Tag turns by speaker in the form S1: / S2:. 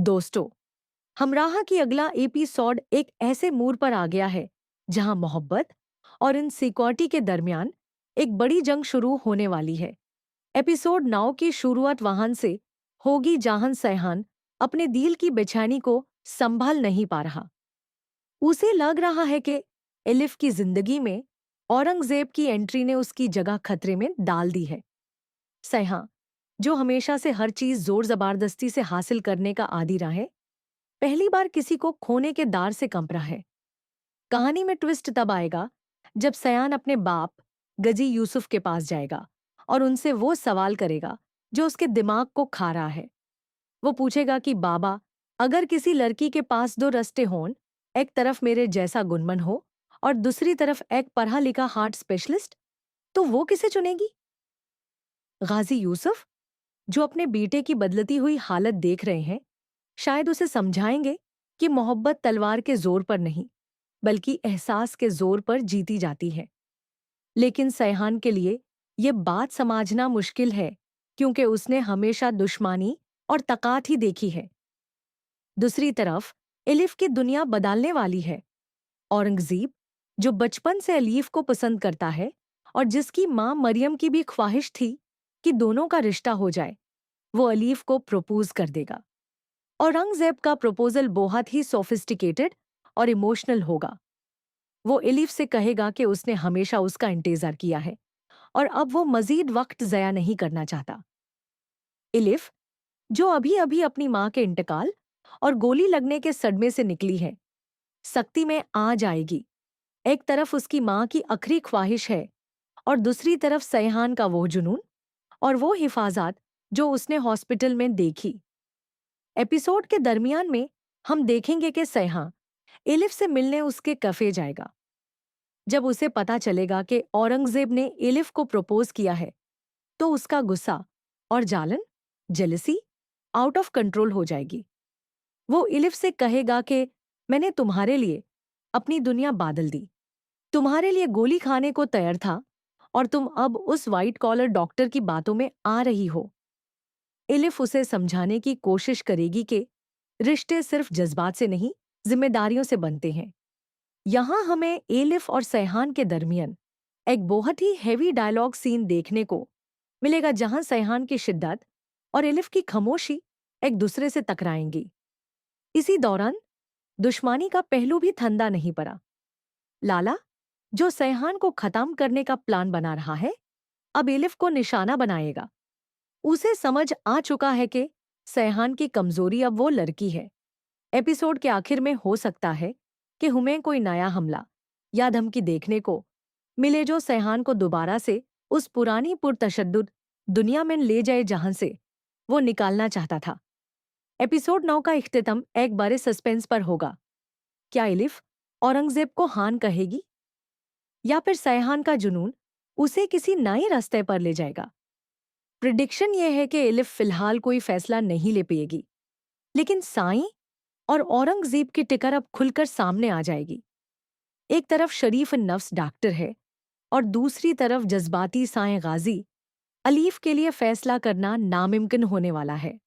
S1: दोस्तों, हमराह की अगला एपिसोड एक ऐसे मूड पर आ गया है जहां मोहब्बत और इनसिक्योरिटी के दरमियान एक बड़ी जंग शुरू होने वाली है। एपिसोड 9 की शुरुआत वहां से होगी जहां सैहान अपने दिल की बेचैनी को संभाल नहीं पा रहा। उसे लग रहा है कि एलिफ की जिंदगी में औरंगजेब की एंट्री ने उसकी जगह खतरे में डाल दी है। सैहां, जो हमेशा से हर चीज जोर जबरदस्ती से हासिल करने का आदी रहा है, पहली बार किसी को खोने के दार से कंप रहा है। कहानी में ट्विस्ट तब आएगा जब सयान अपने बाप गजी यूसुफ के पास जाएगा और उनसे वो सवाल करेगा जो उसके दिमाग को खा रहा है। वो पूछेगा कि बाबा, अगर किसी लड़की के पास दो रास्ते हों, एक तरफ मेरे जैसा गुणमन हो और दूसरी तरफ एक पढ़ा लिखा हार्ट स्पेशलिस्ट, तो वो किसे चुनेगी? गाजी यूसुफ, जो अपने बेटे की बदलती हुई हालत देख रहे हैं, शायद उसे समझाएंगे कि मोहब्बत तलवार के जोर पर नहीं बल्कि एहसास के जोर पर जीती जाती है। लेकिन सैहान के लिए ये बात समझना मुश्किल है क्योंकि उसने हमेशा दुश्मनी और तकात ही देखी है। दूसरी तरफ एलिफ की दुनिया बदलने वाली है। औरंगजेब, जो बचपन से एलिफ को पसंद करता है और जिसकी मां मरियम की भी ख्वाहिश थी कि दोनों का रिश्ता हो जाए, वो एलिफ को प्रपोज कर देगा। औरंगजेब का प्रपोजल बहुत ही सोफिस्टिकेटेड और इमोशनल होगा। वो एलिफ से कहेगा कि उसने हमेशा उसका इंतजार किया है और अब वो मजीद वक्त ज़या नहीं करना चाहता। एलिफ, जो अभी अभी अपनी मां के इंतकाल और गोली लगने के सदमे से निकली है, सख्ती में आ जाएगी। एक तरफ उसकी मां की आखिरी ख्वाहिश है और दूसरी तरफ सैहान का वो जुनून और वो हिफाजत जो उसने हॉस्पिटल में देखी। एपिसोड के दरमियान में हम देखेंगे कि सैहान एलिफ से मिलने उसके कैफे जाएगा। जब उसे पता चलेगा कि औरंगजेब ने एलिफ को प्रपोज किया है, तो उसका गुस्सा और जालन, जेलसी आउट ऑफ कंट्रोल हो जाएगी। वो एलिफ से कहेगा कि मैंने तुम्हारे लिए अपनी दुनिया बादल दी, तुम्हारे लिए गोली खाने को तैयार था और तुम अब उस वाइट कॉलर डॉक्टर की बातों में आ रही हो। एलिफ उसे समझाने की कोशिश करेगी कि रिश्ते सिर्फ जज्बात से नहीं, जिम्मेदारियों से बनते हैं। यहां हमें एलिफ और सैहान के दरमियान एक बहुत ही हेवी डायलॉग सीन देखने को मिलेगा जहां सैहान की शिद्दत और एलिफ की खामोशी एक दूसरे से टकराएंगी। इसी दौरान दुश्मनी का पहलू भी ठंडा नहीं पड़ा। लाला, जो सैहान को खत्म करने का प्लान बना रहा है, अब एलिफ को निशाना बनाएगा। उसे समझ आ चुका है कि सैहान की कमजोरी अब वो लड़की है। एपिसोड के आखिर में हो सकता है कि हमें कोई नया हमला या धमकी देखने को मिले जो सैहान को दोबारा से उस पुरानी पुरतशद्दुद दुनिया में ले जाए जहां से वो निकालना चाहता था। एपिसोड 9 का इख्तिताम एक बड़े सस्पेंस पर होगा। क्या एलिफ औरंगजेब को हान कहेगी या फिर सैहान का जुनून उसे किसी नए रास्ते पर ले जाएगा? प्रिडिक्शन यह है कि एलिफ फिलहाल कोई फैसला नहीं ले पाएगी, लेकिन साईं और औरंगजेब की टिकर अब खुलकर सामने आ जाएगी। एक तरफ शरीफ नफ्स डॉक्टर है और दूसरी तरफ जज्बाती साईं गाजी। अलीफ के लिए फैसला करना नामुमकिन होने वाला है।